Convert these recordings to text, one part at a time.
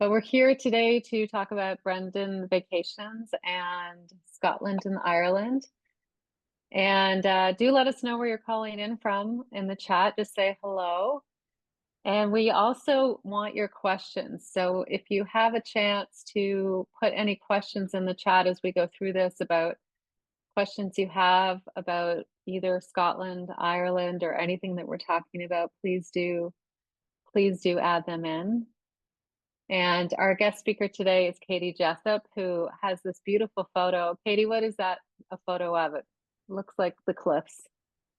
But we're here today to talk about Brendan vacations and Scotland and Ireland. And do let us know where you're calling in from in the chat. Just say hello. And we also want your questions. So if you have a chance to put any questions in the chat as we go through this about questions you have about either Scotland, Ireland, or anything that we're talking about, please do add them in. And our guest speaker today is Katie Jessup, who has this beautiful photo. Katie, what is that a photo of? It looks like the cliffs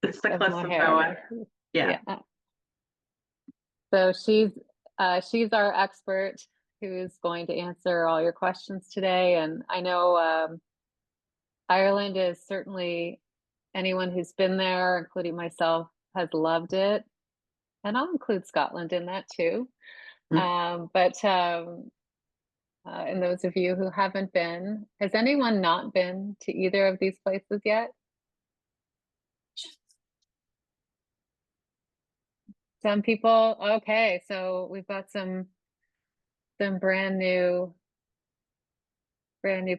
It's the of cliffs of Moher. Moher. Yeah. So she's our expert who's going to answer all your questions today. And I know Ireland is certainly, anyone who's been there, including myself, has loved it. And I'll include Scotland in that too. And those of you who haven't been, has anyone not been to either of these places yet? Some people, okay, so we've got some brand new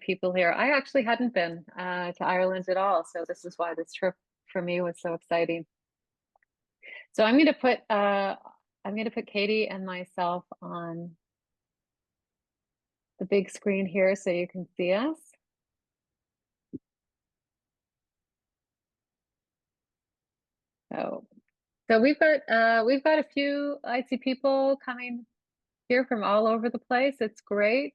people here. I actually hadn't been to Ireland at all, so this is why this trip for me was so exciting. So I'm going to put Katie and myself on the big screen here so you can see us. So we've got a few, I see people coming here from all over the place. It's great.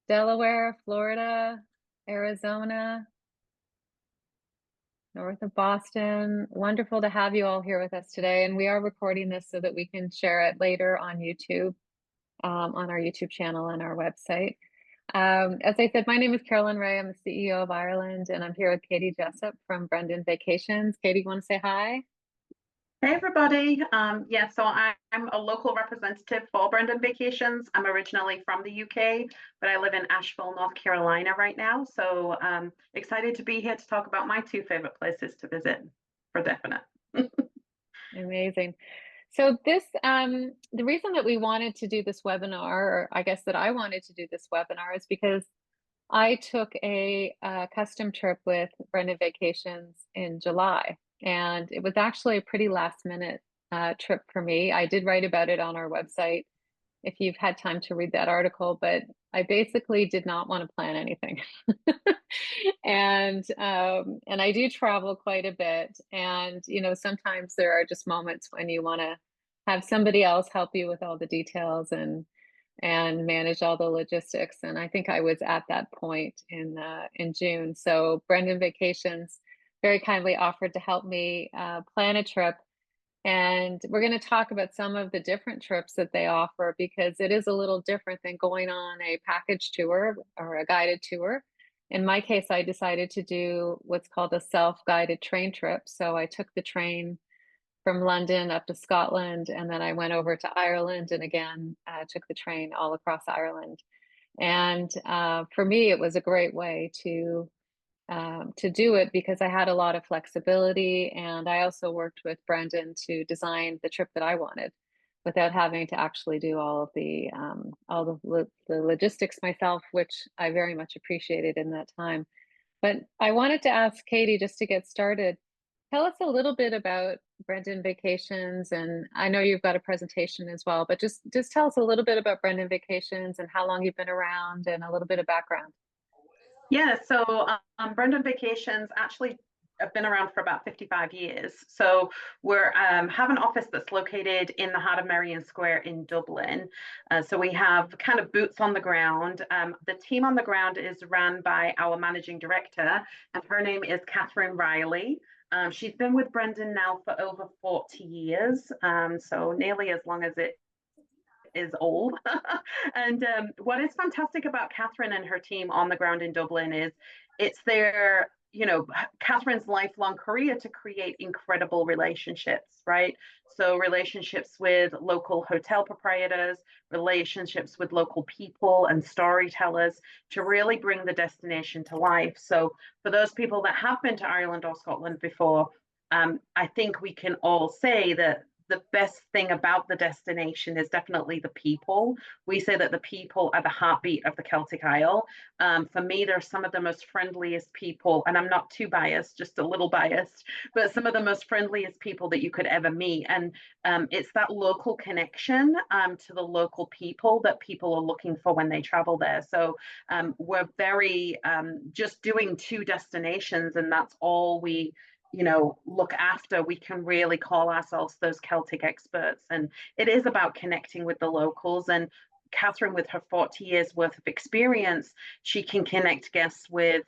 Delaware, Florida, Arizona, north of Boston. Wonderful to have you all here with us today. And we are recording this so that we can share it later on YouTube, on our YouTube channel and our website. As I said, my name is Carolyn Ray. I'm the CEO of Ireland, and I'm here with Katie Jessup from Brendan Vacations. Katie, you want to say hi? Hey, everybody. So I'm a local representative for Brendan Vacations. I'm originally from the UK, but I live in Asheville, North Carolina right now. So excited to be here to talk about my two favorite places to visit for definite. Amazing. So this, the reason that we wanted to do this webinar, or I guess that I wanted to do this webinar, is because I took a custom trip with Brendan Vacations in July, and it was actually a pretty last minute trip for me. I did write about it on our website if you've had time to read that article, but I basically did not want to plan anything. And I do travel quite a bit, and sometimes there are just moments when you want to have somebody else help you with all the details and manage all the logistics. And I think I was at that point in June. So Brendan Vacations very kindly offered to help me plan a trip. And we're going to talk about some of the different trips that they offer, because it is a little different than going on a package tour or a guided tour. In my case, I decided to do what's called a self-guided train trip. So I took the train from London up to Scotland, and then I went over to Ireland, and again took the train all across Ireland. And for me, it was a great way to do it because I had a lot of flexibility, and I also worked with Brendan to design the trip that I wanted without having to actually do all the logistics myself, which I very much appreciated in that time. But I wanted to ask Katie, just to get started, tell us a little bit about Brendan Vacations, and I know you've got a presentation as well, but just tell us a little bit about Brendan Vacations and how long you've been around and a little bit of background. Yeah, so Brendan Vacations actually have been around for about 55 years. So we're have an office that's located in the heart of Merrion Square in Dublin. So we have kind of boots on the ground. The team on the ground is run by our managing director, and her name is Catherine Riley. She's been with Brendan now for over 40 years, so nearly as long as it is old. And what is fantastic about Catherine and her team on the ground in Dublin is it's their, Catherine's lifelong career to create incredible relationships, right? So relationships with local hotel proprietors, relationships with local people and storytellers to really bring the destination to life. So for those people that have been to Ireland or Scotland before, I think we can all say that the best thing about the destination is definitely the people. We say that the people are the heartbeat of the Celtic Isle. For me, they're some of the most friendliest people, and I'm not too biased, just a little biased, but some of the most friendliest people that you could ever meet. And it's that local connection to the local people that people are looking for when they travel there. So we're very just doing 2 destinations, and that's all we look after. We can really call ourselves those Celtic experts, and it is about connecting with the locals. And Catherine, with her 40 years worth of experience, she can connect guests with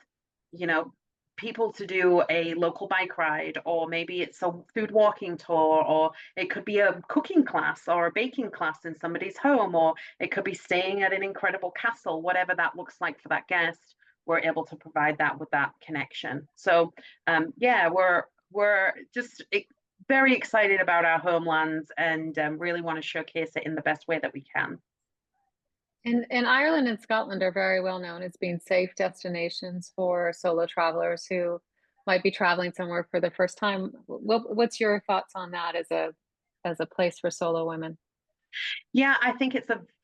you know people to do a local bike ride, or maybe it's a food walking tour, or it could be a cooking class or a baking class in somebody's home, or it could be staying at an incredible castle. Whatever that looks like for that guest, we're able to provide that with that connection. So yeah, we're just very excited about our homelands, and really want to showcase it in the best way that we can. And Ireland and Scotland are very well known as being safe destinations for solo travelers who might be traveling somewhere for the first time. What's your thoughts on that as a place for solo women? Yeah, I think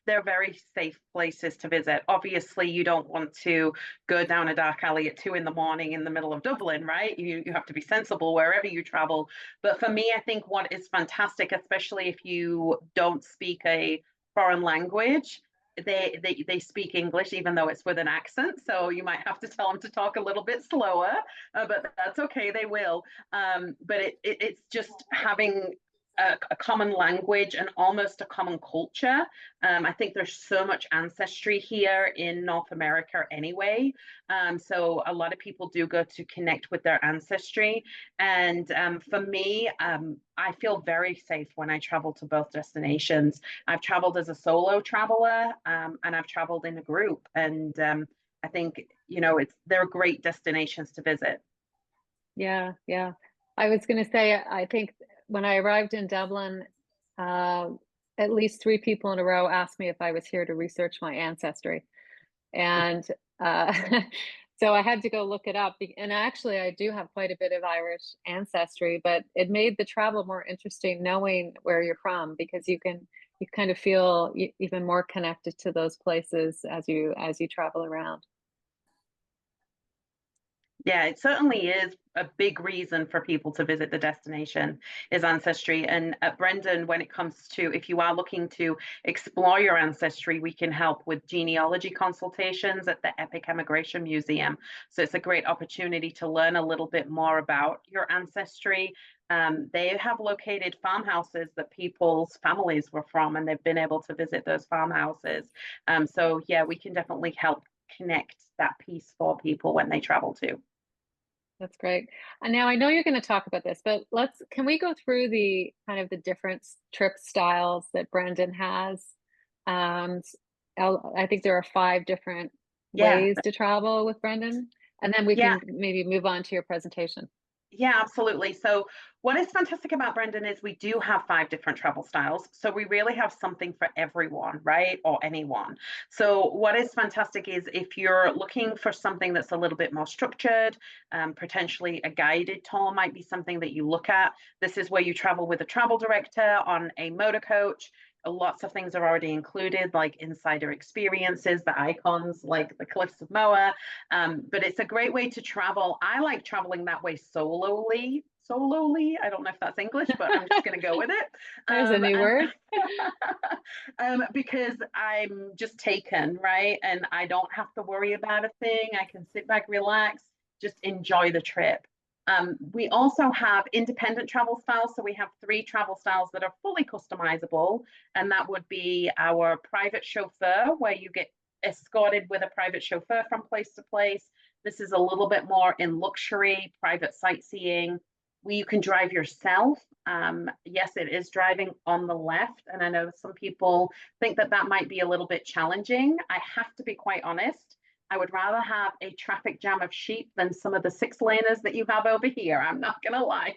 they're very safe places to visit. Obviously, you don't want to go down a dark alley at 2 in the morning in the middle of Dublin, right? You have to be sensible wherever you travel. But for me, I think what is fantastic, especially if you don't speak a foreign language, they speak English even though it's with an accent. So you might have to tell them to talk a little bit slower, but that's okay. They will. But it's just having a common language and almost a common culture. I think there's so much ancestry here in North America anyway. So a lot of people do go to connect with their ancestry. And for me, I feel very safe when I travel to both destinations. I've traveled as a solo traveler, and I've traveled in a group. And I think, they're great destinations to visit. Yeah, yeah. I was going to say, I think when I arrived in Dublin, uh, at least 3 people in a row asked me if I was here to research my ancestry. And uh, so I had to go look it up. And actually, I do have quite a bit of Irish ancestry, but it made the travel more interesting knowing where you're from, because you kind of feel even more connected to those places as you travel around. Yeah, it certainly is a big reason for people to visit the destination is ancestry. And at Brendan, when it comes to if you are looking to explore your ancestry, we can help with genealogy consultations at the Epic Emigration Museum. So it's a great opportunity to learn a little bit more about your ancestry. They have located farmhouses that people's families were from, and they've been able to visit those farmhouses. So yeah, we can definitely help connect that piece for people when they travel too. That's great. And now I know you're going to talk about this, but can we go through the kind of the different trip styles that Brendan has? Um, I think there are 5 different Yeah, ways to travel with Brendan, and then we yeah, can maybe move on to your presentation. yeah, absolutely. So, what is fantastic about Brendan is we do have 5 different travel styles. So, we really have something for everyone, right? Or anyone. So, what is fantastic is if you're looking for something that's a little bit more structured, potentially a guided tour might be something that you look at. This is where you travel with a travel director on a motor coach. Lots of things are already included, like insider experiences, the icons like the Cliffs of Moher. But it's a great way to travel. I like traveling that way solely. Solely. I don't know if that's English, but I'm just going to go with it. There's a new And word. because I'm just taken, right? And I don't have to worry about a thing. I can sit back, relax, just enjoy the trip. We also have independent travel styles. So we have 3 travel styles that are fully customizable. And that would be our private chauffeur, where you get escorted with a private chauffeur from place to place. This is a little bit more in luxury, private sightseeing. Where you can drive yourself. Yes, it is driving on the left. And I know some people think that that might be a little bit challenging. I have to be quite honest. I would rather have a traffic jam of sheep than some of the six laners that you have over here. I'm not going to lie,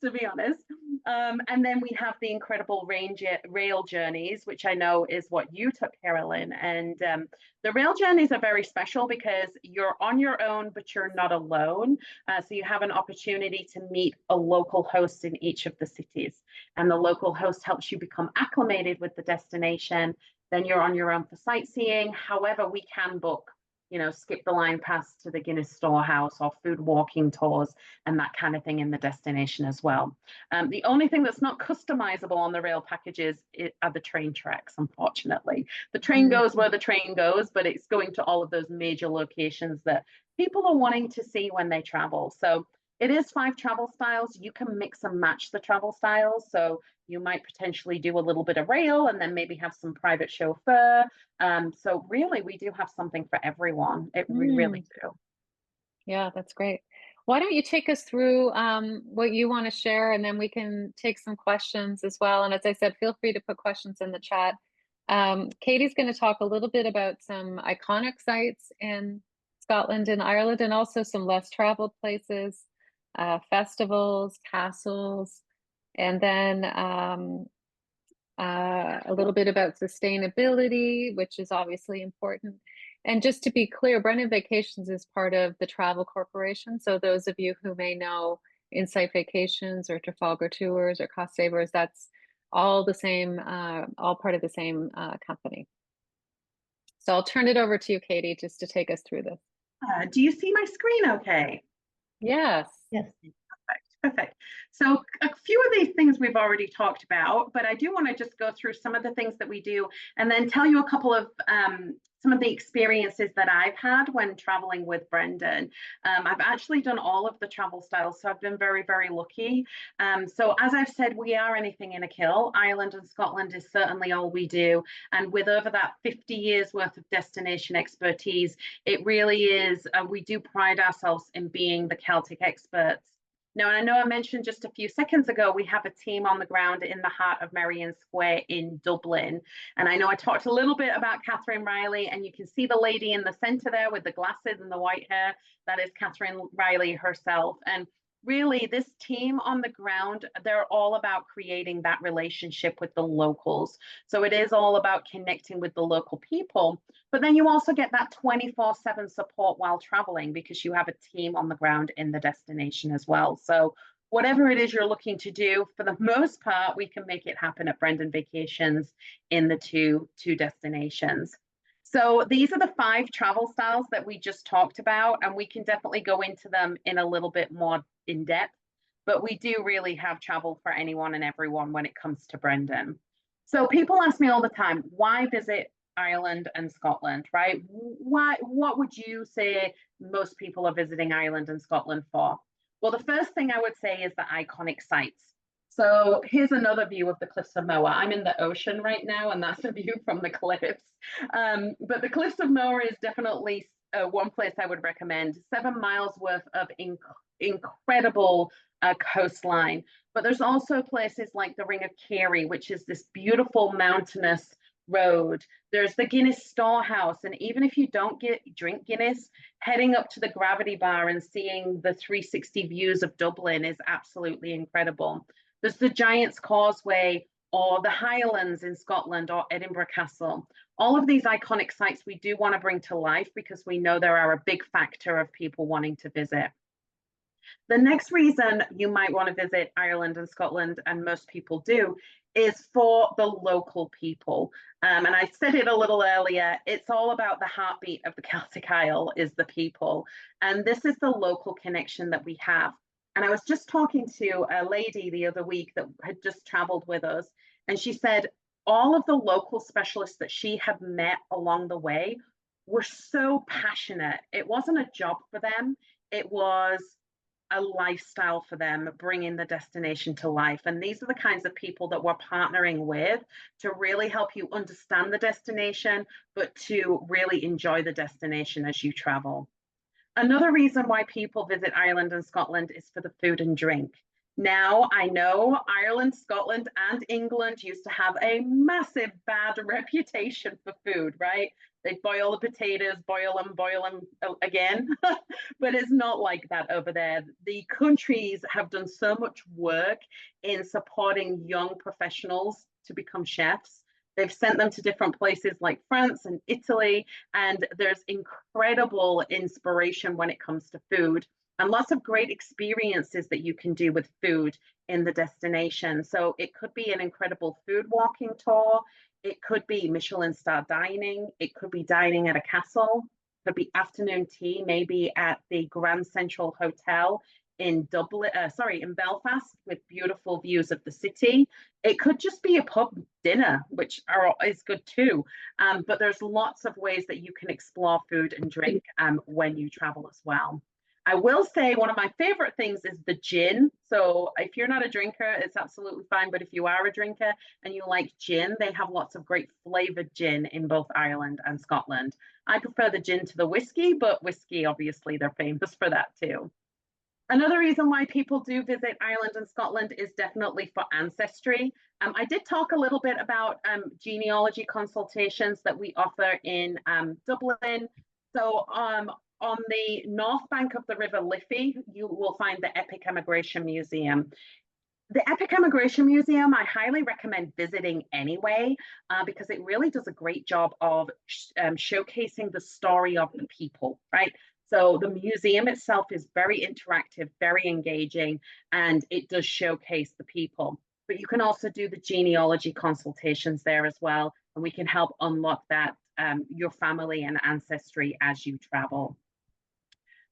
to be honest. And then we have the incredible rail journeys, which I know is what you took, Carolyn. And the rail journeys are very special because you're on your own, but you're not alone. So you have an opportunity to meet a local host in each of the cities. And the local host helps you become acclimated with the destination. Then you're on your own for sightseeing. However, we can book, skip the line pass to the Guinness Storehouse or food walking tours and that kind of thing in the destination as well. The only thing that's not customizable on the rail packages are the train tracks, unfortunately. The train goes where the train goes, but it's going to all of those major locations that people are wanting to see when they travel. So it is 5 travel styles. You can mix and match the travel styles. So you might potentially do a little bit of rail and then maybe have some private chauffeur. So really, we do have something for everyone. We really do. Yeah, that's great. Why don't you take us through what you want to share, and then we can take some questions as well. And as I said, feel free to put questions in the chat. Katie's going to talk a little bit about some iconic sites in Scotland and Ireland, and also some less traveled places, festivals, castles, and then a little bit about sustainability, which is obviously important. And just to be clear, Brendan Vacations is part of the Travel Corporation. So those of you who may know Insight Vacations or Trafalgar Tours or Cost Savers, that's all the same, all part of the same company. So I'll turn it over to you, Katie, just to take us through this. Do you see my screen okay? Yes. Yes. Perfect. So a few of these things we've already talked about, but I do want to just go through some of the things that we do and then tell you a couple of some of the experiences that I've had when traveling with Brendan. I've actually done all of the travel styles, so I've been very, very lucky. So as I've said, we are anything in a kill. Ireland and Scotland is certainly all we do. And with over that 50 years worth of destination expertise, it really is, we do pride ourselves in being the Celtic experts. Now, I know I mentioned just a few seconds ago, we have a team on the ground in the heart of Merrion Square in Dublin. And I know I talked a little bit about Catherine Riley, and you can see the lady in the center there with the glasses and the white hair. That is Catherine Riley herself. And really, this team on the ground, they're all about creating that relationship with the locals. So it is all about connecting with the local people. But then you also get that 24/7 support while traveling because you have a team on the ground in the destination as well. So whatever it is you're looking to do, for the most part, we can make it happen at Brendan Vacations in the two destinations. So these are the 5 travel styles that we just talked about, and we can definitely go into them in a little bit more in depth, but we do really have travel for anyone and everyone when it comes to Brendan. So people ask me all the time, why visit Ireland and Scotland, right? What would you say most people are visiting Ireland and Scotland for? Well, the first thing I would say is the iconic sites. So here's another view of the Cliffs of Moher. I'm in the ocean right now, and that's a view from the cliffs. But the Cliffs of Moher is definitely one place I would recommend. 7 miles worth of incredible coastline. But there's also places like the Ring of Kerry, which is this beautiful mountainous road. There's the Guinness Storehouse, and even if you don't drink Guinness, heading up to the Gravity Bar and seeing the 360 views of Dublin is absolutely incredible. There's the Giant's Causeway, or the Highlands in Scotland, or Edinburgh Castle. All of these iconic sites we do want to bring to life because we know there are a big factor of people wanting to visit. The next reason you might want to visit Ireland and Scotland, and most people do, is for the local people. And I said it a little earlier, it's all about the heartbeat of the Celtic Isle is the people. And this is the local connection that we have. And I was just talking to a lady the other week that had just traveled with us, and she said all of the local specialists that she had met along the way were so passionate. It wasn't a job for them, it was a lifestyle for them, bringing the destination to life. And these are the kinds of people that we're partnering with to really help you understand the destination, but to really enjoy the destination as you travel. Another reason why people visit Ireland and Scotland is for the food and drink. Now, I know Ireland, Scotland, and England used to have a massive bad reputation for food, right? They boil the potatoes, boil them again. But it's not like that over there. The countries have done so much work in supporting young professionals to become chefs. They've sent them to different places like France and Italy, and there's incredible inspiration when it comes to food and lots of great experiences that you can do with food in the destination. So it could be an incredible food walking tour. It could be Michelin star dining. It could be dining at a castle. It could be afternoon tea, maybe at the Grand Central Hotel in Dublin, in Belfast, with beautiful views of the city. It could just be a pub dinner, which is good too. But there's lots of ways that you can explore food and drink when you travel as well. I will say one of my favorite things is the gin. So if you're not a drinker, it's absolutely fine. But if you are a drinker and you like gin, they have lots of great flavored gin in both Ireland and Scotland. I prefer the gin to the whiskey, but whiskey, obviously, they're famous for that too. Another reason why people do visit Ireland and Scotland is definitely for ancestry. I did talk a little bit about genealogy consultations that we offer in Dublin. So on the north bank of the River Liffey, you will find the Epic Emigration Museum. The Epic Emigration Museum, I highly recommend visiting anyway, because it really does a great job of showcasing the story of the people, right? So the museum itself is very interactive, very engaging, and it does showcase the people. But you can also do the genealogy consultations there as well, and we can help unlock that your family and ancestry as you travel.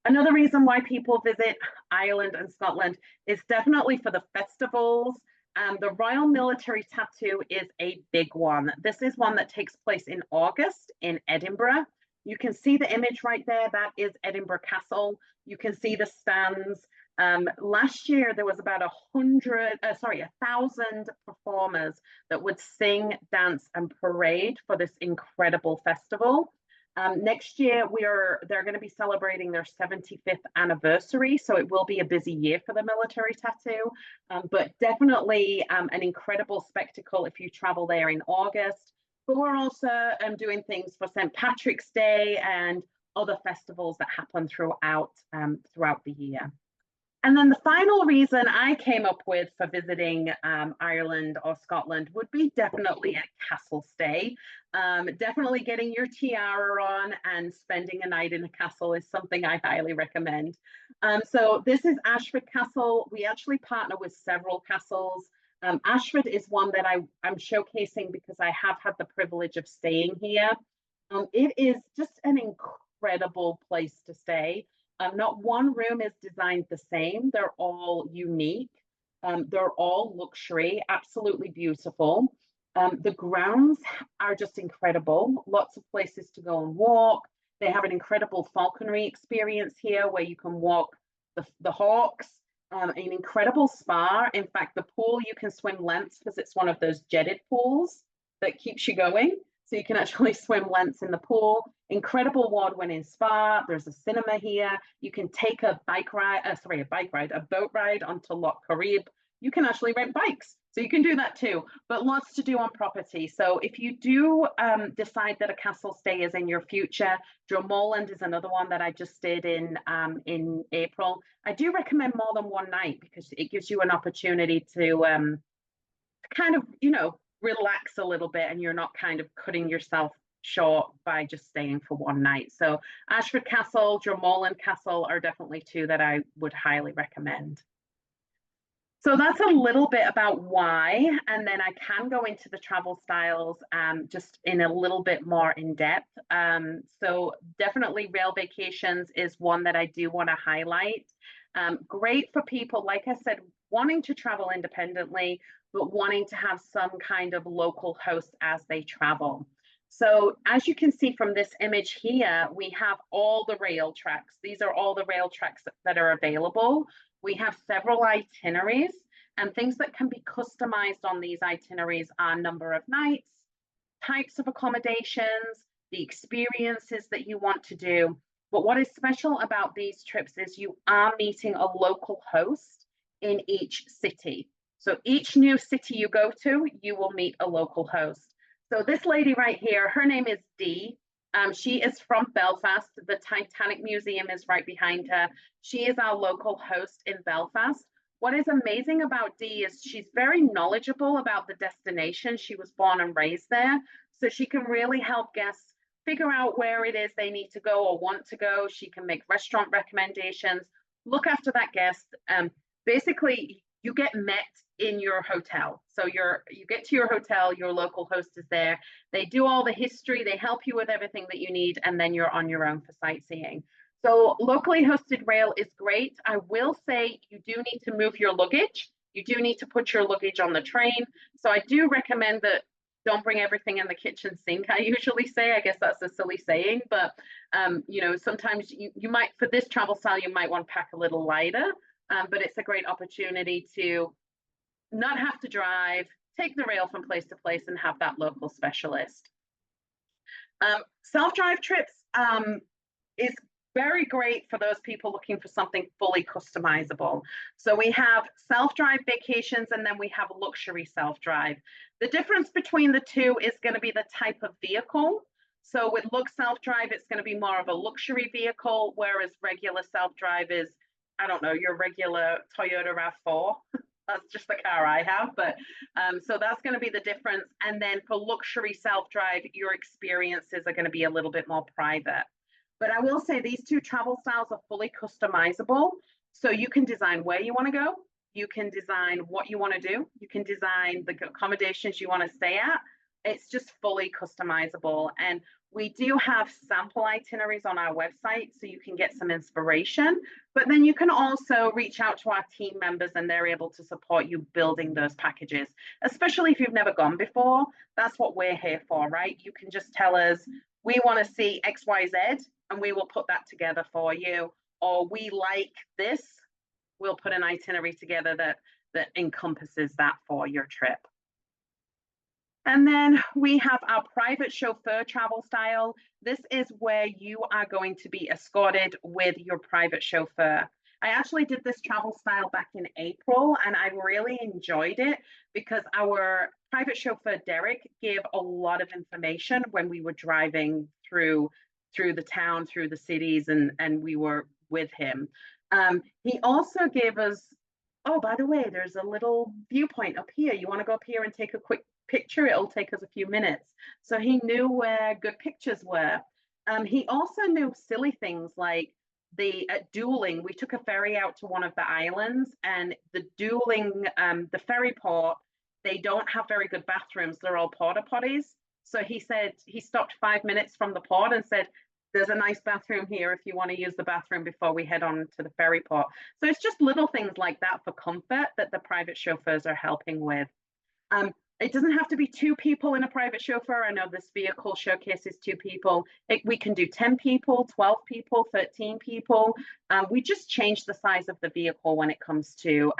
Another reason why people visit Ireland and Scotland is definitely for the festivals. The Royal Military Tattoo is a big one. This is one that takes place in August in Edinburgh. You can see the image right there. That is Edinburgh Castle. You can see the stands. Last year, there was about 1,000 performers that would sing, dance, and parade for this incredible festival. Next year, they're going to be celebrating their 75th anniversary, so it will be a busy year for the military tattoo, but definitely an incredible spectacle if you travel there in August. But we're also doing things for St. Patrick's Day and other festivals that happen throughout the year. And then the final reason I came up with for visiting Ireland or Scotland would be definitely a castle stay. Definitely getting your tiara on and spending a night in a castle is something I highly recommend. So this is Ashford Castle. We actually partner with several castles. Ashford is one that I'm showcasing because I have had the privilege of staying here. It is just an incredible place to stay. Not one room is designed the same. They're all unique. They're all luxury, absolutely beautiful. The grounds are just incredible. Lots of places to go and walk. They have an incredible falconry experience here where you can walk the hawks, an incredible spa. In fact, the pool, you can swim lengths because it's one of those jetted pools that keeps you going. So you can actually swim lengths in the pool. Incredible award-winning spa. There's a cinema here. You can take a boat ride onto Loch Corrib. You can actually rent bikes. So you can do that too, but lots to do on property. So if you do decide that a castle stay is in your future, Dromorland is another one that I just did in April. I do recommend more than one night because it gives you an opportunity to kind of, relax a little bit and you're not kind of cutting yourself short by just staying for one night. So Ashford Castle, Dromorland Castle are definitely two that I would highly recommend. So that's a little bit about why, and then I can go into the travel styles just in a little bit more in depth. So definitely rail vacations is one that I do want to highlight. Great for people, like I said, wanting to travel independently, but wanting to have some kind of local host as they travel. So as you can see from this image here, we have all the rail tracks. These are all the rail tracks that are available. We have several itineraries, and things that can be customized on these itineraries are number of nights, types of accommodations, the experiences that you want to do. But what is special about these trips is you are meeting a local host in each city. So each new city you go to, you will meet a local host. So this lady right here, her name is Dee. She is from Belfast. The Titanic Museum is right behind her. She is our local host in Belfast. What is amazing about Dee is she's very knowledgeable about the destination. She was born and raised there, so she can really help guests figure out where it is they need to go or want to go. She can make restaurant recommendations, look after that guest. Basically, you get met in your hotel. So you get to your hotel, your local host is there. They do all the history, they help you with everything that you need, and then you're on your own for sightseeing. So locally hosted rail is great. I will say you do need to move your luggage. You do need to put your luggage on the train. So I do recommend that don't bring everything in the kitchen sink, I usually say. I guess that's a silly saying, but sometimes you might, for this travel style, you might want to pack a little lighter, but it's a great opportunity to not have to drive, take the rail from place to place and have that local specialist. Self-drive trips is very great for those people looking for something fully customizable. So we have self-drive vacations and then we have luxury self-drive. The difference between the two is going to be the type of vehicle. So with self-drive, it's going to be more of a luxury vehicle, whereas regular self-drive is, I don't know, your regular Toyota RAV4. That's just the car I have, but so that's going to be the difference. And then for luxury self-drive, your experiences are going to be a little bit more private. But I will say these two travel styles are fully customizable. So you can design where you want to go. You can design what you want to do. You can design the accommodations you want to stay at. It's just fully customizable. And we do have sample itineraries on our website so you can get some inspiration. But then you can also reach out to our team members and they're able to support you building those packages, especially if you've never gone before. That's what we're here for, right? You can just tell us, we want to see XYZ, and we will put that together for you. Or we like this, we'll put an itinerary together that encompasses that for your trip. And then we have our private chauffeur travel style. This is where you are going to be escorted with your private chauffeur. I actually did this travel style back in April and I really enjoyed it because our private chauffeur, Derek, gave a lot of information when we were driving through the town, through the cities, and we were with him. He also gave us, oh, by the way, there's a little viewpoint up here. You want to go up here and take a quick picture? It'll take us a few minutes. So he knew where good pictures were. He also knew silly things like the dueling. We took a ferry out to one of the islands, and the dueling, the ferry port, they don't have very good bathrooms. They're all porta potties. So he said he stopped 5 minutes from the port and said, there's a nice bathroom here if you want to use the bathroom before we head on to the ferry port. So it's just little things like that for comfort that the private chauffeurs are helping with. It doesn't have to be 2 people in a private chauffeur. I know this vehicle showcases 2 people. We can do 10 people, 12 people, 13 people. We just change the size of the vehicle when it comes to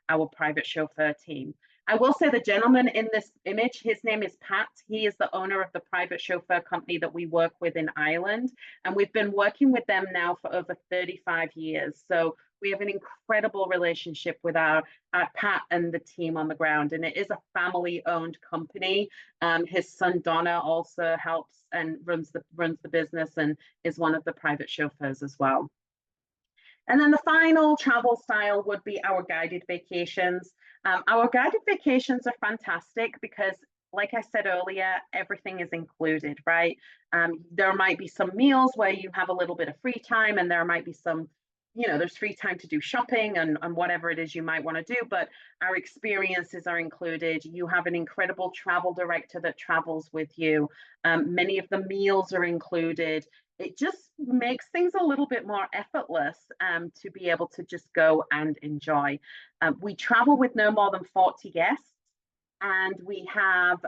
our private chauffeur team. I will say the gentleman in this image, his name is Pat. He is the owner of the private chauffeur company that we work with in Ireland. And we've been working with them now for over 35 years. So we have an incredible relationship with our Pat and the team on the ground. And it is a family-owned company. His son, Donna, also helps and runs the business and is one of the private chauffeurs as well. And then the final travel style would be our guided vacations. Our guided vacations are fantastic because, like I said earlier, everything is included, right? There might be some meals where you have a little bit of free time, and there might be some, there's free time to do shopping and whatever it is you might want to do, but our experiences are included. You have an incredible travel director that travels with you. Many of the meals are included. It just makes things a little bit more effortless to be able to just go and enjoy. We travel with no more than 40 guests, and we have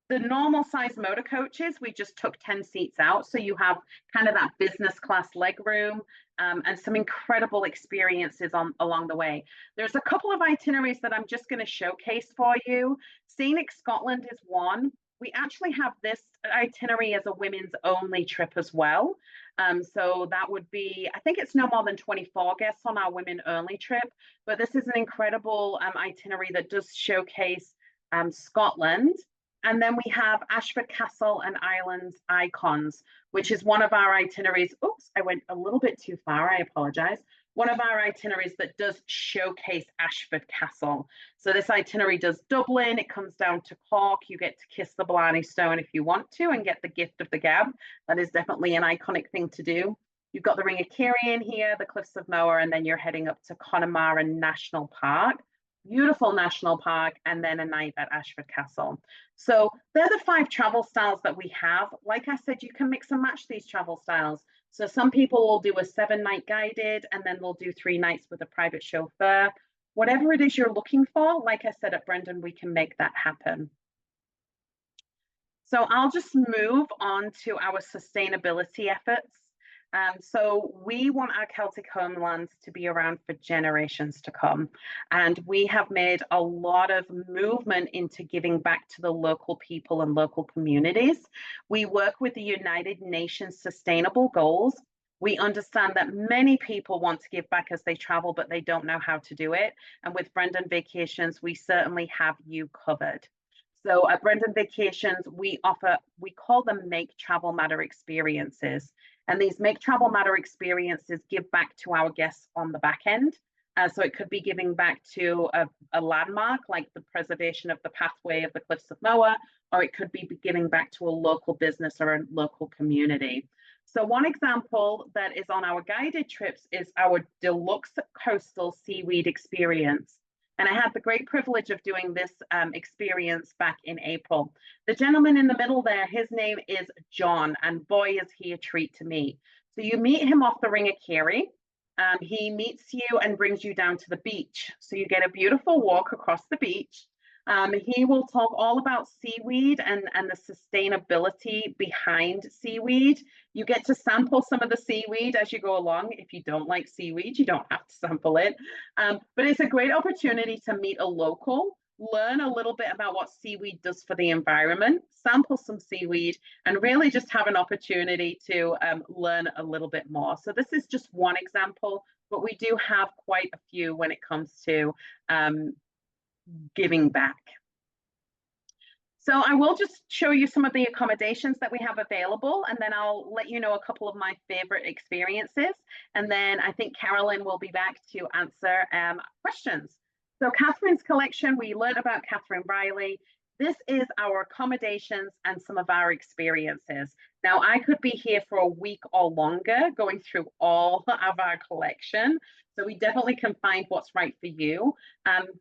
the normal size motor coaches. We just took 10 seats out, so you have kind of that business class leg room and some incredible experiences along the way. There's a couple of itineraries that I'm just going to showcase for you. Scenic Scotland is one. we actually have this itinerary as a women's only trip as well. So that would be, I think it's no more than 24 guests on our women only trip, but this is an incredible itinerary that does showcase Scotland. And then we have Ashford Castle and Islands Icons, which is one of our itineraries. Oops, I went a little bit too far. I apologize. One of our itineraries that does showcase Ashford Castle. So this itinerary does Dublin, it comes down to Cork, you get to kiss the Blarney Stone if you want to and get the gift of the gab. That is definitely an iconic thing to do. You've got the Ring of Kerry in here, the Cliffs of Moher, and then you're heading up to Connemara National Park. Beautiful national park, and then a night at Ashford Castle. So they're the 5 travel styles that we have. Like I said, you can mix and match these travel styles. So some people will do a 7-night guided, and then they'll do 3 nights with a private chauffeur. Whatever it is you're looking for, like I said at Brendan, we can make that happen. So I'll just move on to our sustainability efforts. So we want our Celtic homelands to be around for generations to come. And we have made a lot of movement into giving back to the local people and local communities. We work with the United Nations Sustainable Goals. We understand that many people want to give back as they travel, but they don't know how to do it. And with Brendan Vacations, we certainly have you covered. So at Brendan Vacations, we call them Make Travel Matter experiences. And these Make Travel Matter experiences give back to our guests on the back end. So it could be giving back to a landmark like the preservation of the pathway of the Cliffs of Moher, or it could be giving back to a local business or a local community. So one example that is on our guided trips is our deluxe coastal seaweed experience. And I had the great privilege of doing this experience back in April. The gentleman in the middle there, his name is John, and boy, is he a treat to meet. So you meet him off the Ring of Kerry. He meets you and brings you down to the beach. So you get a beautiful walk across the beach. He will talk all about seaweed and the sustainability behind seaweed. You get to sample some of the seaweed as you go along. If you don't like seaweed, you don't have to sample it. But it's a great opportunity to meet a local, learn a little bit about what seaweed does for the environment, sample some seaweed, and really just have an opportunity to learn a little bit more. So this is just one example, but we do have quite a few when it comes to giving back. So I will just show you some of the accommodations that we have available, and then I'll let you know a couple of my favorite experiences. And then I think Carolyn will be back to answer questions. So Catherine's collection, we learned about Catherine Riley. This is our accommodations and some of our experiences. Now, I could be here for a week or longer going through all of our collection. So we definitely can find what's right for you.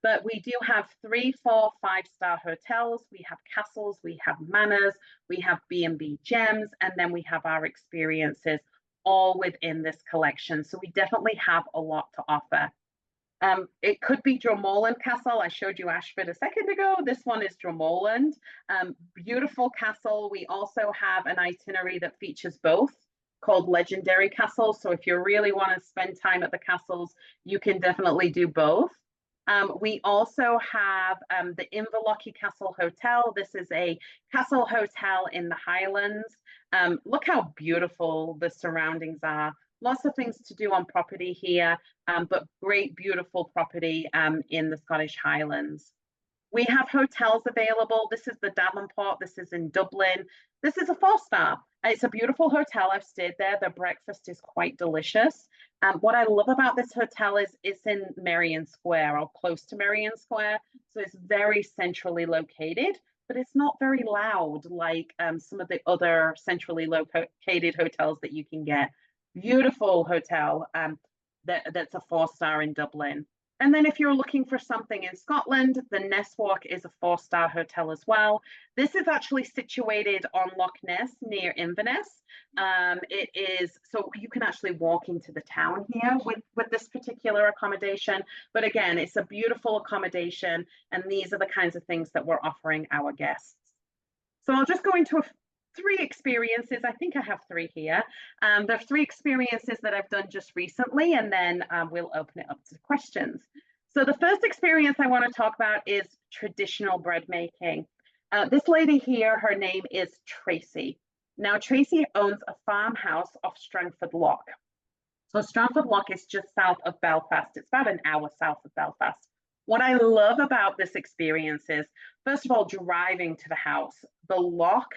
But we do have 3, 4, 5-star hotels. We have castles, we have manors, we have B&B gems, and then we have our experiences all within this collection. So we definitely have a lot to offer. It could be Dromoland Castle. I showed you Ashford a second ago. This one is Dromoland. Beautiful castle. We also have an itinerary that features both, called Legendary Castles. So if you really want to spend time at the castles, you can definitely do both. We also have the Inverlochy Castle Hotel. This is a castle hotel in the Highlands. Look how beautiful the surroundings are. Lots of things to do on property here, but great, beautiful property in the Scottish Highlands. We have hotels available. This is the Davenport. This is in Dublin. This is a 4-star. It's a beautiful hotel. I've stayed there. The breakfast is quite delicious. What I love about this hotel is it's in Merrion Square, or close to Merrion Square. So it's very centrally located, but it's not very loud like some of the other centrally located hotels that you can get. Beautiful hotel that's a 4-star in Dublin. And then if you're looking for something in Scotland, the Nesswalk is a 4-star hotel as well. This is actually situated on Loch Ness near Inverness. It is, so you can actually walk into the town here with this particular accommodation. But again, it's a beautiful accommodation, and these are the kinds of things that we're offering our guests. So I'll just go into 3 experiences. I think I have 3 here. There are 3 experiences that I've done just recently, and then we'll open it up to questions. So the first experience I want to talk about is traditional bread making. This lady here, her name is Tracy. Now, Tracy owns a farmhouse off Strangford Lough. So Strangford Lough is just south of Belfast. It's about an hour south of Belfast. What I love about this experience is, first of all, driving to the house. The loch,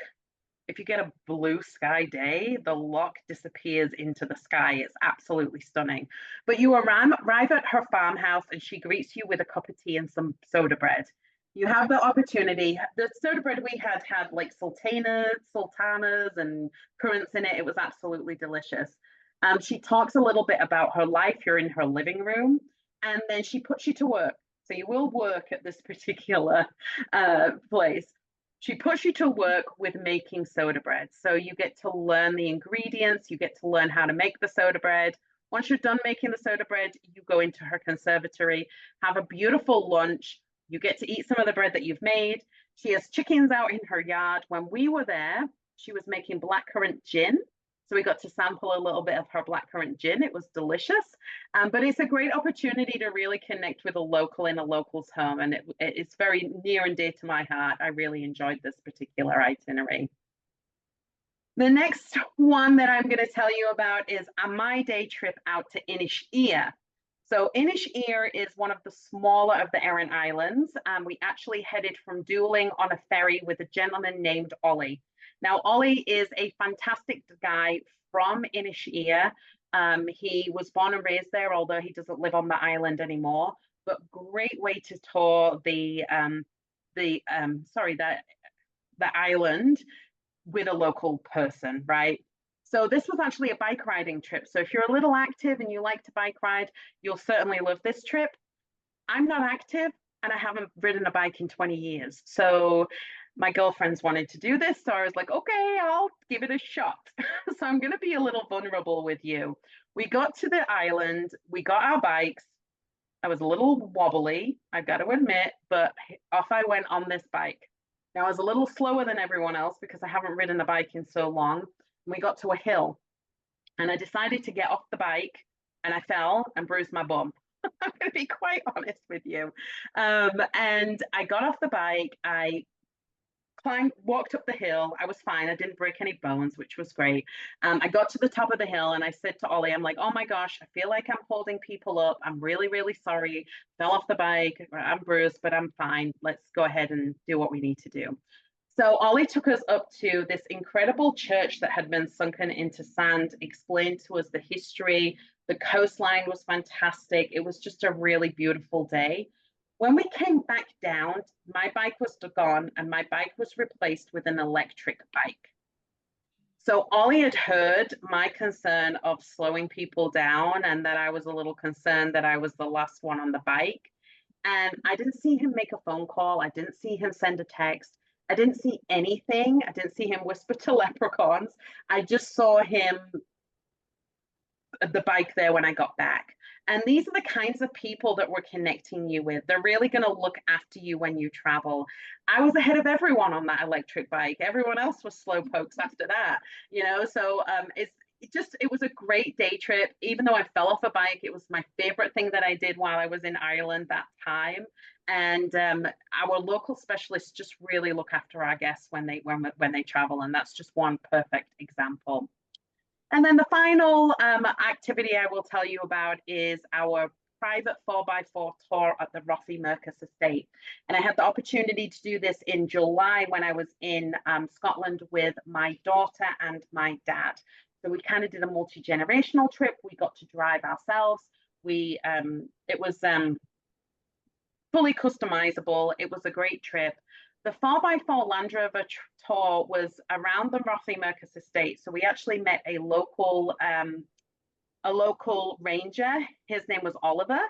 if you get a blue sky day, the loch disappears into the sky. It's absolutely stunning. But you arrive at her farmhouse and she greets you with a cup of tea and some soda bread. You have the opportunity. The soda bread we had like sultanas and currants in it. It was absolutely delicious. She talks a little bit about her life. You're in her living room, and then she puts you to work. So you will work at this particular place. She puts you to work with making soda bread. So you get to learn the ingredients, you get to learn how to make the soda bread. Once you're done making the soda bread, you go into her conservatory, have a beautiful lunch. You get to eat some of the bread that you've made. She has chickens out in her yard. When we were there, she was making blackcurrant gin. So we got to sample a little bit of her blackcurrant gin. It was delicious. But it's a great opportunity to really connect with a local in a local's home. And it's very near and dear to my heart. I really enjoyed this particular itinerary. The next one that I'm going to tell you about is my day trip out to Inish Ear. So Inish Ear is one of the smaller of the Aran Islands. We actually headed from Dooling on a ferry with a gentleman named Ollie. Now, Ollie is a fantastic guy from Inish Ear. He was born and raised there, although he doesn't live on the island anymore. But great way to tour the island with a local person, right? So this was actually a bike riding trip. So if you're a little active and you like to bike ride, you'll certainly love this trip. I'm not active and I haven't ridden a bike in 20 years. So my girlfriends wanted to do this. So I was like, okay, I'll give it a shot. So I'm going to be a little vulnerable with you. We got to the island, we got our bikes. I was a little wobbly, I got to admit, but off I went on this bike. Now I was a little slower than everyone else because I haven't ridden a bike in so long. We got to a hill and I decided to get off the bike and I fell and bruised my bum. I'm going to be quite honest with you. And I got off the bike. I walked up the hill. I was fine. I didn't break any bones, which was great. I got to the top of the hill and I said to Ollie, I'm like, oh my gosh, I feel like I'm holding people up. I'm really, really sorry. Fell off the bike. I'm bruised, but I'm fine. Let's go ahead and do what we need to do. So Ollie took us up to this incredible church that had been sunken into sand, explained to us the history. The coastline was fantastic. It was just a really beautiful day. When we came back down, my bike was gone and my bike was replaced with an electric bike. So Ollie had heard my concern of slowing people down and that I was a little concerned that I was the last one on the bike. And I didn't see him make a phone call. I didn't see him send a text. I didn't see anything. I didn't see him whisper to leprechauns. I just saw him the bike there when I got back. And these are the kinds of people that we're connecting you with. They're really going to look after you when you travel. I was ahead of everyone on that electric bike. Everyone else was slow pokes after that, So it was a great day trip. Even though I fell off a bike, it was my favorite thing that I did while I was in Ireland that time. And our local specialists just really look after our guests when they travel, and that's just one perfect example. And then the final activity I will tell you about is our private 4x4 tour at the Rymercus estate. And I had the opportunity to do this in July when I was in Scotland with my daughter and my dad. So we kind of did a multi-generational trip. We got to drive ourselves. It was fully customizable. It was a great trip. The 4x4 Land Rover tour was around the Rymercus estate. So we actually met a local ranger. His name was Oliver.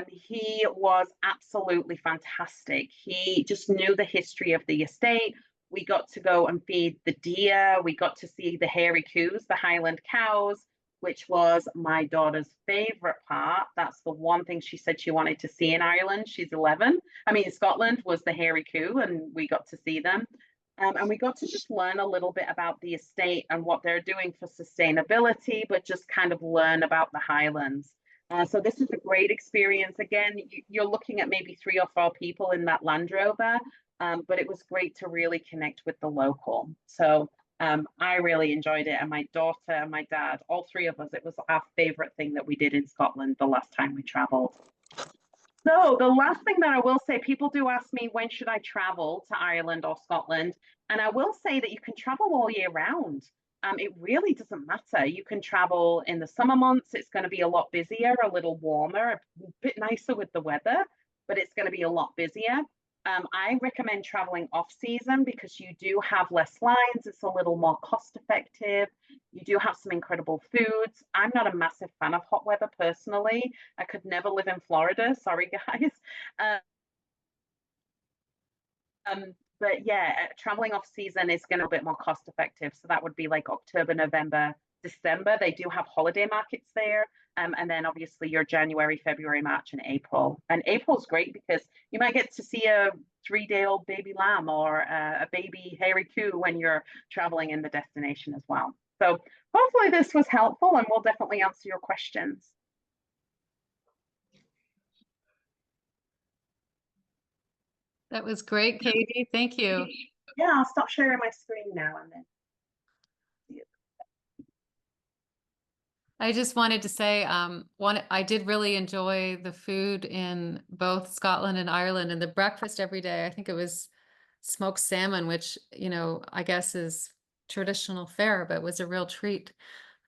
He was absolutely fantastic. He just knew the history of the estate. We got to go and feed the deer. We got to see the hairy coos, the Highland cows, which was my daughter's favorite part. That's the one thing she said she wanted to see in Ireland. She's 11. Scotland was the hairy coo, and we got to see them. And we got to just learn a little bit about the estate and what they're doing for sustainability, but just kind of learn about the Highlands. So this is a great experience. Again, you're looking at maybe 3 or 4 people in that Land Rover, but it was great to really connect with the local. So I really enjoyed it. And my daughter and my dad, all three of us, it was our favorite thing that we did in Scotland the last time we traveled. So the last thing that I will say, people do ask me, when should I travel to Ireland or Scotland? And I will say that you can travel all year round. It really doesn't matter. You can travel in the summer months. It's going to be a lot busier, a little warmer, a bit nicer with the weather, but it's going to be a lot busier. I recommend traveling off season because you do have less lines. It's a little more cost effective. You do have some incredible foods. I'm not a massive fan of hot weather personally. I could never live in Florida. Sorry, guys. But yeah, traveling off season is going to be a bit more cost effective. So that would be like October, November, December. They do have holiday markets there. And then obviously your January, February, March, and April. And April's great because you might get to see a 3-day-old baby lamb or a baby hairy coo when you're traveling in the destination as well. So hopefully this was helpful and we'll definitely answer your questions. That was great, Katie. Thank you. Yeah, I'll stop sharing my screen now and then. I just wanted to say, I did really enjoy the food in both Scotland and Ireland, and the breakfast every day. I think it was smoked salmon, which, I guess is traditional fare, but was a real treat.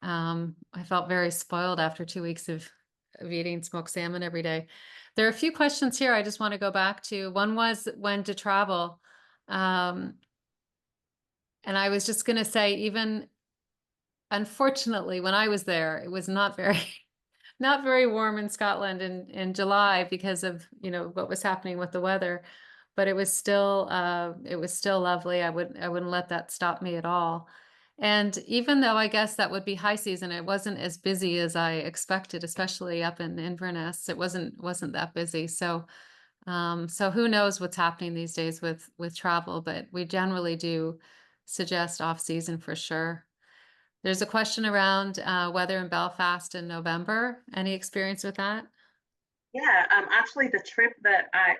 I felt very spoiled after 2 weeks of eating smoked salmon every day. There are a few questions here I just want to go back to. One was when to travel. And I was just going to say, even unfortunately, when I was there, it was not very not very warm in Scotland in July because of, what was happening with the weather. But it was still lovely. I wouldn't let that stop me at all. And even though I guess that would be high season, it wasn't as busy as I expected, especially up in Inverness. It wasn't that busy. So so who knows what's happening these days with travel, but we generally do suggest off season for sure. There's a question around weather in Belfast in November. Any experience with that? Yeah, actually, the trip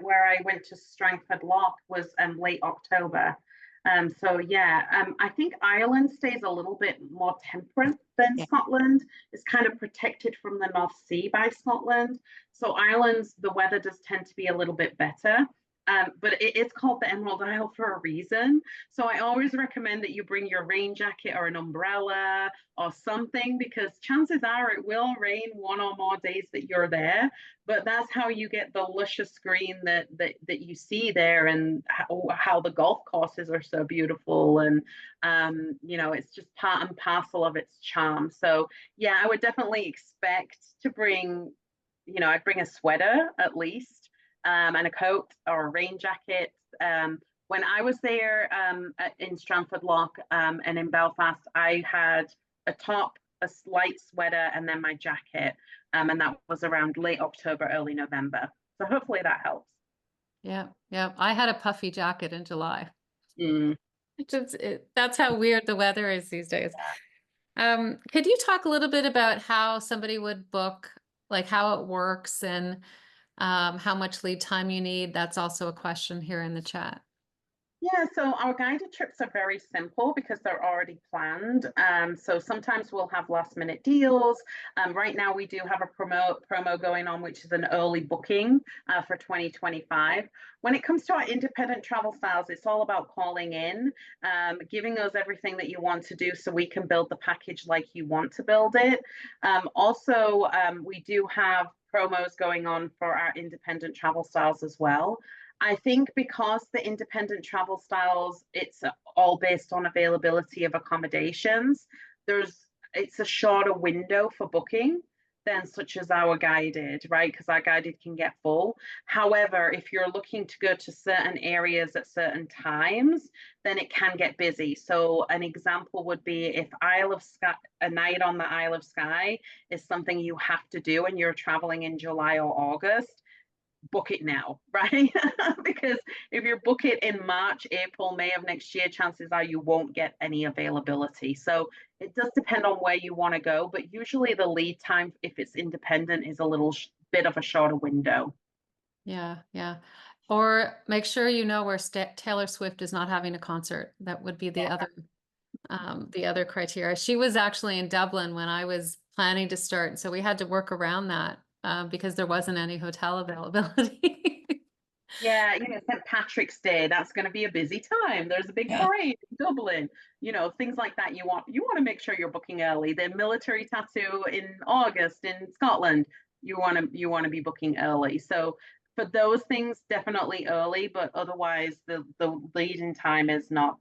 where I went to Strangford Lough was late October. So yeah, I think Ireland stays a little bit more temperate than Yeah. Scotland. It's kind of protected from the North Sea by Scotland. So Ireland's the weather does tend to be a little bit better. But it's called the Emerald Isle for a reason. So I always recommend that you bring your rain jacket or an umbrella or something because chances are it will rain one or more days that you're there. But that's how you get the luscious green that you see there, and how the golf courses are so beautiful, and it's just part and parcel of its charm. So yeah, I would definitely expect to bring, I'd bring a sweater at least, and a coat or a rain jacket. When I was there in Strangford Lough and in Belfast, I had a top, a light sweater, and then my jacket. And that was around late October, early November. So hopefully that helps. Yeah, yeah. I had a puffy jacket in July. Mm. That's how weird the weather is these days. Could you talk a little bit about how somebody would book, like how it works and how much lead time you need? That's also a question here in the chat. Yeah, so our guided trips are very simple because they're already planned. So sometimes we'll have last minute deals. Right now we do have a promo going on, which is an early booking for 2025. When it comes to our independent travel styles, it's all about calling in, giving us everything that you want to do so we can build the package like you want to build it. Also, we do have promos going on for our independent travel styles as well. I think because the independent travel styles, it's all based on availability of accommodations. It's a shorter window for booking than such as our guided, right? Because our guided can get full. However, if you're looking to go to certain areas at certain times, then it can get busy. So an example would be if Isle of Skye, a night on the Isle of Skye is something you have to do and you're traveling in July or August, book it now, right? Because if you book it in March, April, May of next year, chances are you won't get any availability. So it does depend on where you want to go, but usually the lead time, if it's independent, is a little bit of a shorter window. Yeah, yeah. Or make sure you know where Taylor Swift is not having a concert. That would be the other criteria. She was actually in Dublin when I was planning to start, so we had to work around that because there wasn't any hotel availability. Yeah, St. Patrick's Day, that's going to be a busy time. There's a big Yeah. parade in Dublin, things like that. You want to make sure you're booking early. The military tattoo in August in Scotland, you want to be booking early. So for those things, definitely early, but otherwise the lead-in time it's not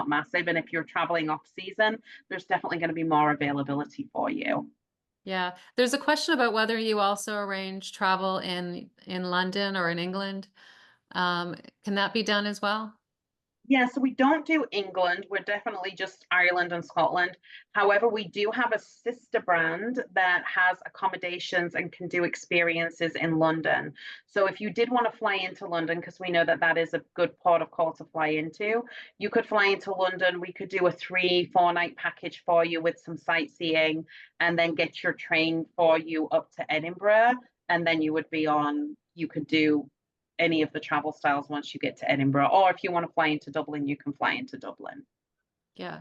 massive. And if you're traveling off season, there's definitely going to be more availability for you. Yeah. There's a question about whether you also arrange travel in London or in England. Can that be done as well? Yeah, so we don't do England. We're definitely just Ireland and Scotland. However, we do have a sister brand that has accommodations and can do experiences in London. So if you did want to fly into London, because we know that that is a good port of call to fly into, you could fly into London. We could do a 3-4 night package for you with some sightseeing and then get your train for you up to Edinburgh. And then you could do any of the travel styles once you get to Edinburgh. Or if you want to fly into Dublin, you can fly into Dublin. Yeah.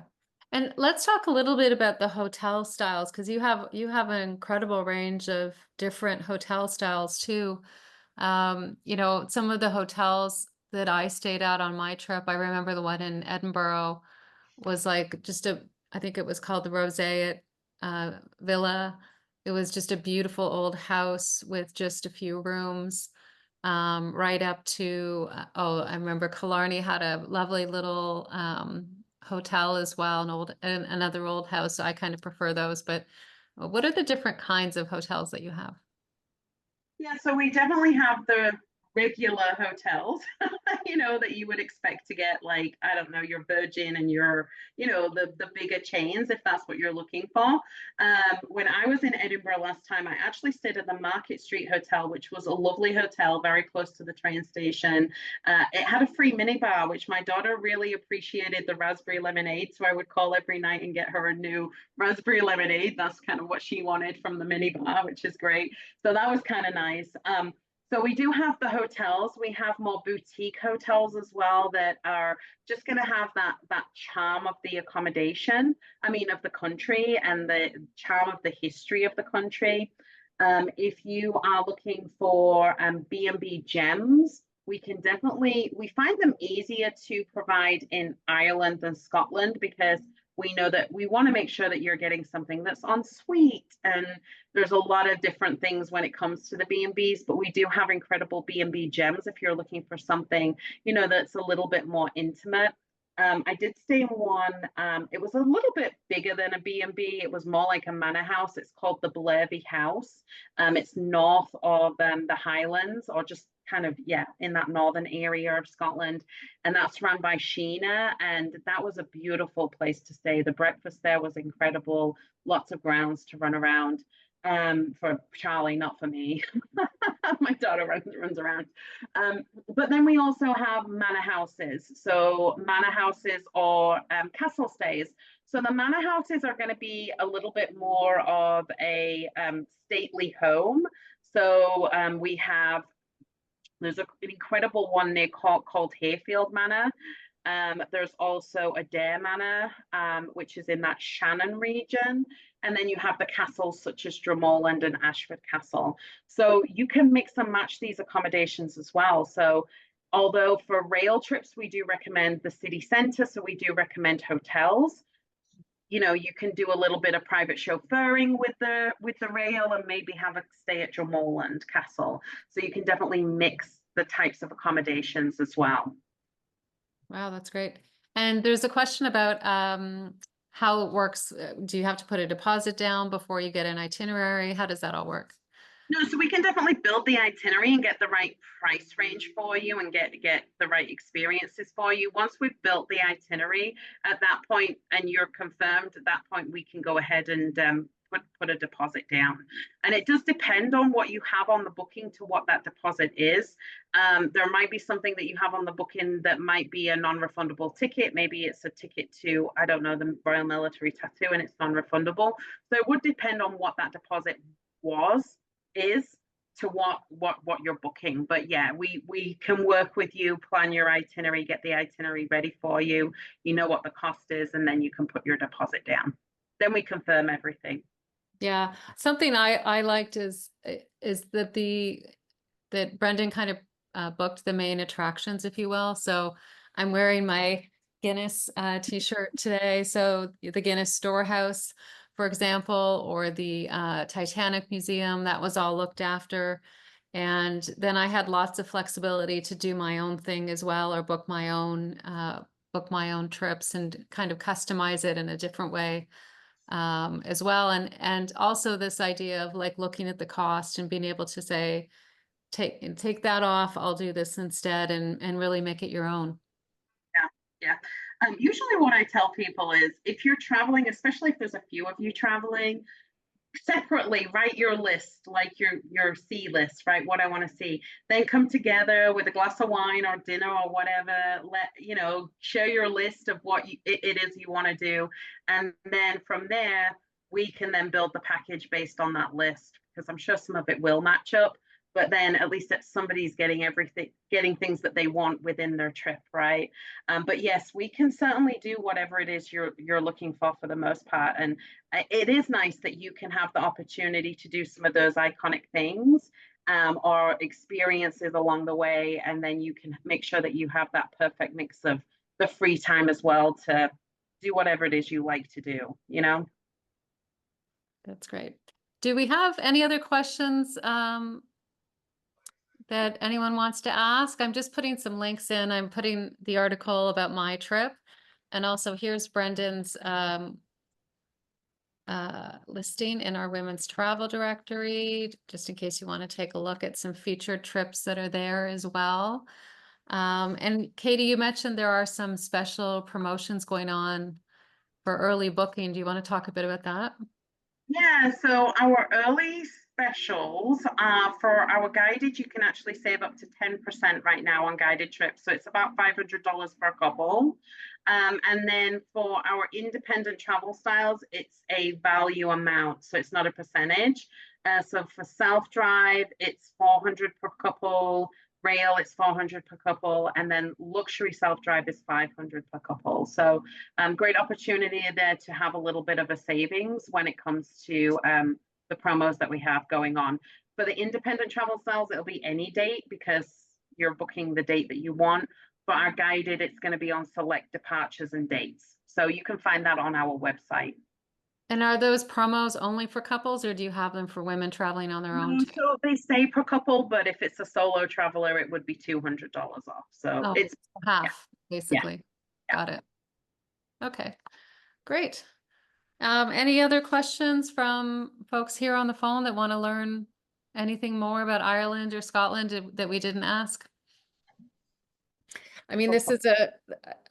And let's talk a little bit about the hotel styles because you have an incredible range of different hotel styles too. Some of the hotels that I stayed at on my trip, I remember the one in Edinburgh was like I think it was called the Rosé Villa. It was just a beautiful old house with just a few rooms, right up to, oh, I remember Killarney had a lovely little hotel as well, another old house. So I kind of prefer those. But what are the different kinds of hotels that you have? Yeah, so we definitely have the regular hotels, that you would expect to get, like, I don't know, your Virgin and the bigger chains, if that's what you're looking for. When I was in Edinburgh last time, I actually stayed at the Market Street Hotel, which was a lovely hotel, very close to the train station. It had a free minibar, which my daughter really appreciated the raspberry lemonade. So I would call every night and get her a new raspberry lemonade. That's kind of what she wanted from the minibar, which is great. So that was kind of nice. So we do have the hotels. We have more boutique hotels as well that are just going to have that charm of the accommodation. I mean, of the country and the charm of the history of the country. If you are looking for B&B gems, we find them easier to provide in Ireland than Scotland because we know that we want to make sure that you're getting something that's en suite, and there's a lot of different things when it comes to the B&Bs, but we do have incredible B&B gems if you're looking for something that's a little bit more intimate. I did stay in one. It was a little bit bigger than a B&B. It was more like a manor house. It's called the Blairby House. It's north of the Highlands, or just kind of, yeah, in that northern area of Scotland. And that's run by Sheena. And that was a beautiful place to stay. The breakfast there was incredible. Lots of grounds to run around. For Charlie, not for me. My daughter runs around. But then we also have manor houses. So manor houses or castle stays. So the manor houses are going to be a little bit more of a stately home. So there's an incredible one there called Hayfield Manor. There's also Adair Manor, which is in that Shannon region. And then you have the castles such as Dromoland and Ashford Castle. So you can mix and match these accommodations as well. So although for rail trips, we do recommend the city centre, so we do recommend hotels. You can do a little bit of private chauffeuring with the rail and maybe have a stay at Dromoland Castle. So you can definitely mix the types of accommodations as well. Wow, that's great. And there's a question about how it works. Do you have to put a deposit down before you get an itinerary? How does that all work? No, so we can definitely build the itinerary and get the right price range for you and get the right experiences for you. Once we've built the itinerary at that point and you're confirmed, at that point we can go ahead and put a deposit down. And it does depend on what you have on the booking to what that deposit is. There might be something that you have on the booking that might be a non-refundable ticket. Maybe it's a ticket to, I don't know, the Royal Military Tattoo and it's non-refundable. So it would depend on what that deposit is. to what you're booking. But yeah, we can work with you, plan your itinerary, get the itinerary ready for you. You know what the cost is, and then you can put your deposit down. Then we confirm everything. Yeah. Something I liked is that that Brendan kind of booked the main attractions, if you will. So I'm wearing my Guinness t-shirt today. So the Guinness Storehouse, for example, or the Titanic Museum, that was all looked after. And then I had lots of flexibility to do my own thing as well, or book my own trips and kind of customize it in a different way as well. And also this idea of like looking at the cost and being able to say, take that off, I'll do this instead, and really make it your own. Yeah, yeah. Usually what I tell people is if you're traveling, especially if there's a few of you traveling, separately write your list, like your C list, right? What I want to see. Then come together with a glass of wine or dinner or whatever. Share your list of what it is you want to do, and then from there we can then build the package based on that list, because I'm sure some of it will match up. But then at least that somebody's getting things that they want within their trip, right? But yes, we can certainly do whatever it is you're looking for the most part. And it is nice that you can have the opportunity to do some of those iconic things or experiences along the way, and then you can make sure that you have that perfect mix of the free time as well to do whatever it is you like to do, you know? That's great. Do we have any other questions that anyone wants to ask? I'm just putting some links in. I'm putting the article about my trip, and also here's Brendan's listing in our women's travel directory, just in case you want to take a look at some featured trips that are there as well. And Katie, you mentioned there are some special promotions going on for early booking. Do you want to talk a bit about that? Yeah, so our early specials for our guided, you can actually save up to 10% right now on guided trips. So it's about $500 per couple. And then for our independent travel styles, it's a value amount. So it's not a percentage. So for self-drive, it's 400 per couple. Rail, it's 400 per couple, and then luxury self-drive is 500 per couple. So great opportunity there to have a little bit of a savings when it comes to the promos that we have going on. For the independent travel styles, it'll be any date because you're booking the date that you want. For our guided, it's going to be on select departures and dates. So you can find that on our website. And are those promos only for couples, or do you have them for women traveling on their own too? So they say per couple, but if it's a solo traveler, it would be $200 off. So Oh, it's half, yeah, basically. yeah. Got it. Okay, great. Any other questions from folks here on the phone that want to learn anything more about Ireland or Scotland that we didn't ask? I mean,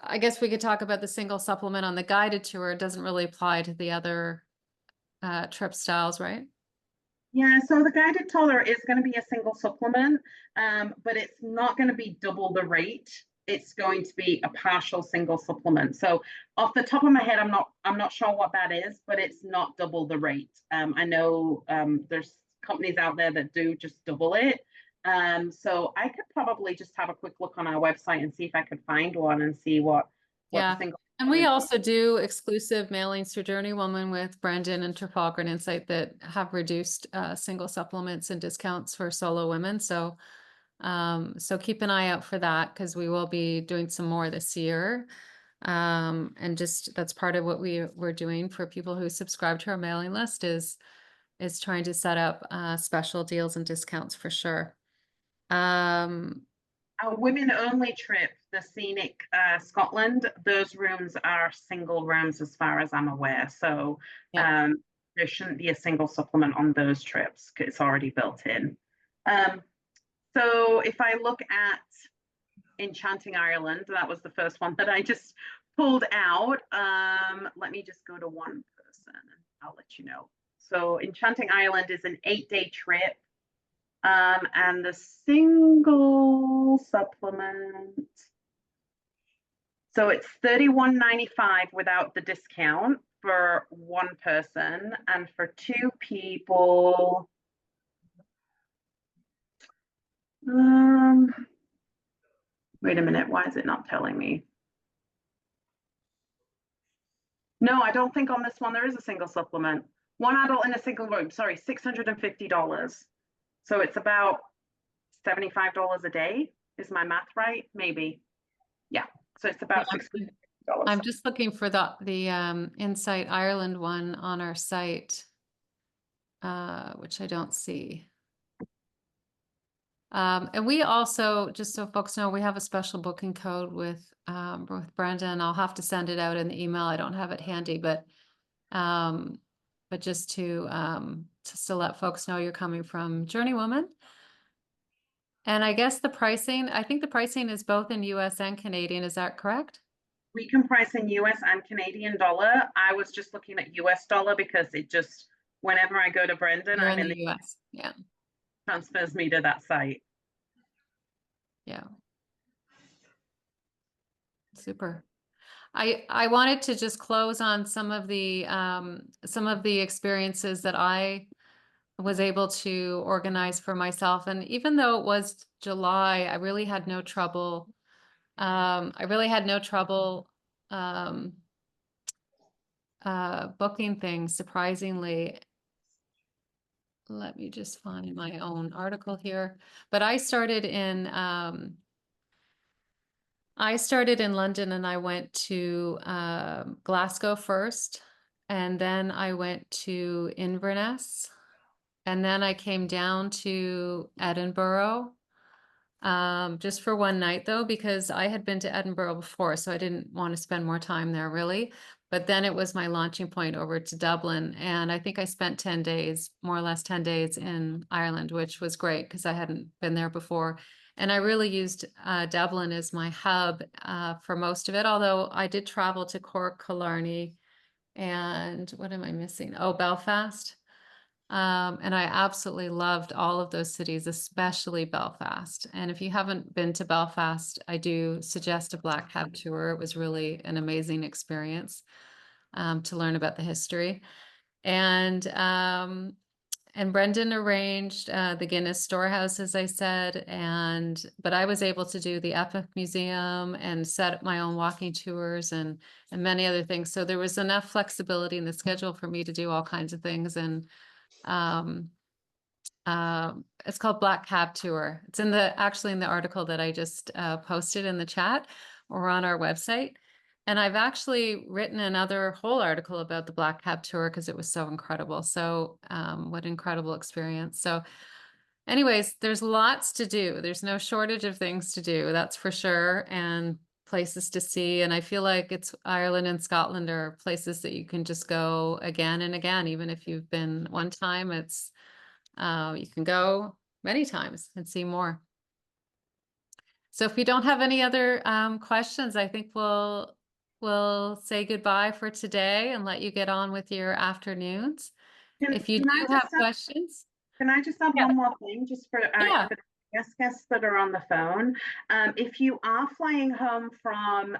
I guess we could talk about the single supplement on the guided tour. It doesn't really apply to the other trip styles, right? Yeah, so the guided tour is going to be a single supplement, but it's not going to be double the rate. It's going to be a partial single supplement. So off the top of my head, I'm not sure what that is, but it's not double the rate. I know there's companies out there that do just double it. So I could probably just have a quick look on our website and see if I could find one and see what the Yeah. single. And we also do exclusive mailings through JourneyWoman with Brendan and Trafalgar and Insight that have reduced single supplements and discounts for solo women. So keep an eye out for that, because we will be doing some more this year. And just that's part of what we're doing for people who subscribe to our mailing list is trying to set up special deals and discounts for sure. Our women only trip, the scenic Scotland, those rooms are single rooms as far as I'm aware. So Yeah. there shouldn't be a single supplement on those trips because it's already built in. So if I look at Enchanting Ireland, that was the first one that I just pulled out. Let me just go to one person and I'll let you know. So Enchanting Ireland is an 8-day trip. And the single supplement, so it's $31.95 without the discount for one person, and for two people, Um, Wait a minute, why is it not telling me? No, I don't think on this one there is a single supplement. One adult in a single room, sorry, $650. So it's about $75 a day. Is my math right? Maybe. Yeah. So it's Yeah, about $650. I'm just looking for the Insight Ireland one on our site, which I don't see. And we also, just so folks know, we have a special booking code with Brenda, and I'll have to send it out in the email. I don't have it handy, but just to let folks know you're coming from JourneyWoman. And I guess the pricing, I think the pricing is both in US and Canadian. Is that correct? We can price in US and Canadian dollar. I was just looking at US dollar because it just, whenever I go to Brendan, You're I'm in in the the US. Yeah. transfers me to that site. Yeah. Super. I wanted to just close on some of the experiences that I was able to organize for myself. And even though it was July, I really had no trouble. I really had no trouble booking things, surprisingly. Let me just find my own article here. But I started in London, and I went to Glasgow first, and then I went to Inverness, and then I came down to Edinburgh, just for one night though, because I had been to Edinburgh before, so I didn't want to spend more time there really. But then it was my launching point over to Dublin, and I think I spent 10 days, more or less 10 days in Ireland, which was great because I hadn't been there before. And I really used Dublin as my hub for most of it, although I did travel to Cork, Killarney, and what am I missing? Oh, Belfast. And I absolutely loved all of those cities, especially Belfast. And if you haven't been to Belfast, I do suggest a Black Cab tour. It was really an amazing experience to learn about the history. And Brendan arranged the Guinness Storehouse, as I said, but I was able to do the Epic Museum and set up my own walking tours and many other things. So there was enough flexibility in the schedule for me to do all kinds of things. And um, it's called Black Cab Tour. It's actually in the article that I just posted in the chat or on our website. And I've actually written another whole article about the Black Cab Tour because it was so incredible. So what incredible experience. So anyways, there's lots to do. There's no shortage of things to do, that's for sure, and places to see. And I feel like it's Ireland and Scotland are places that you can just go again and again. Even if you've been one time, you can go many times and see more. So if you don't have any other questions, I think we'll say goodbye for today and let you get on with your afternoons. If you do have questions. Can I just add Yeah. one more thing, just for the guests that are on the phone? If you are flying home from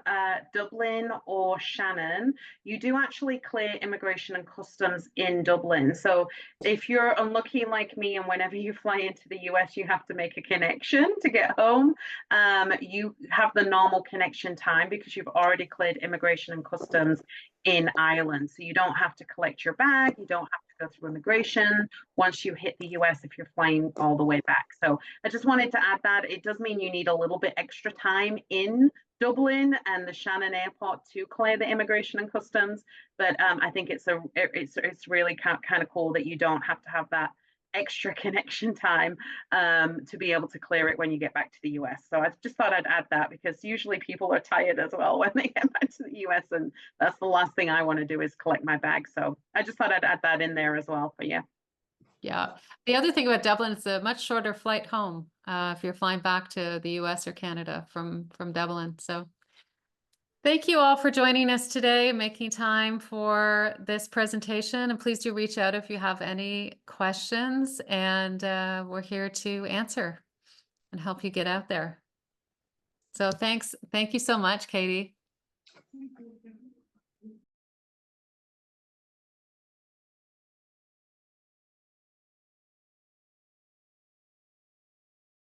Dublin or Shannon, you do actually clear immigration and customs in Dublin. So if you're unlucky like me, and whenever you fly into the US, you have to make a connection to get home, you have the normal connection time because you've already cleared immigration and customs in Ireland. So you don't have to collect your bag, you don't have to go through immigration once you hit the US if you're flying all the way back. So I just wanted to add that. It does mean you need a little bit extra time in Dublin and the Shannon airport to clear the immigration and customs, but I think it's really kind of cool that you don't have to have that extra connection time to be able to clear it when you get back to the US. So I just thought I'd add that because usually people are tired as well when they get back to the US, and that's the last thing I want to do is collect my bag. So I just thought I'd add that in there as well for you. Yeah. The other thing about Dublin, it's a much shorter flight home if you're flying back to the US or Canada from Dublin. So thank you all for joining us today, making time for this presentation. And please do reach out if you have any questions, and we're here to answer and help you get out there. So thanks. Thank you so much, Katie.